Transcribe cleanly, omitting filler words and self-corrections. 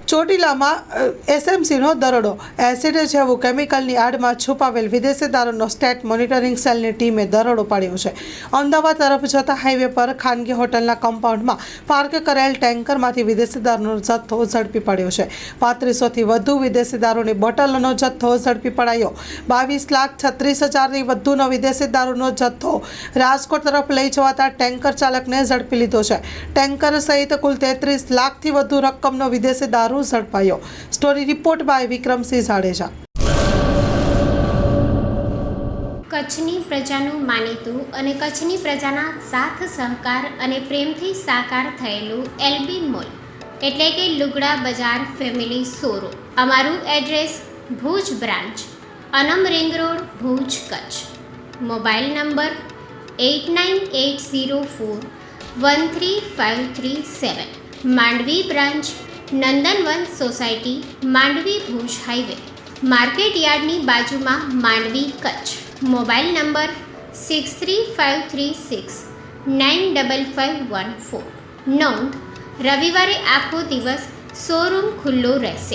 ચોટીલામાં એસએમસીનો દરોડો. Acid જેવું કેમિકલની આડમાં છુપાવેલ વિદેશી દારૂનો સ્ટેટ મોનિટરિંગ સેલની ટીમે દરોડો પાડ્યો છે. અમદાવાદ તરફ જતા હાઈવે પર ખાનગી હોટલના કમ્પાઉન્ડમાં પાર્ક કરેલ ટેન્કરમાંથી વિદેશી દારૂનો જથ્થો ઝડપી પડ્યો છે. 3500થી વધુ વિદેશી દારૂની બોટલોનો જથ્થો ઝડપી પડાયો. 22,36,000ની વધુનો વિદેશી દારૂનો જથ્થો રાજકોટ તરફ લઈ જવાતા ટેન્કર ચાલકને ઝડપી લીધો છે. ટેન્કર સહિત કુલ 33 લાખથી વધુ રકમનો વિદેશી દારૂ ઝડપાયો. Story report by Vikramsinh Jadeja. કચ્છની પ્રજાનું માનીતું અને કચ્છની પ્રજાના સાથ સહકાર અને પ્રેમથી સાકાર થયેલું એલબી મોલ એટલે કે લુગડા બજાર ફેમિલી શોરૂમ. અમારું address Bhuj branch, Anam ring road, Bhuj, Kutch. Mobile number 8980413537. Mandvi branch, Nandanvan society, Mandvi, Bhuj highway, market યાર્ડની બાજુમાં, માંડવી, કચ્છ. Mobile number 6353695514. નોંધ: રવિવારે આખો દિવસ શોરૂમ ખુલ્લો રહેશે.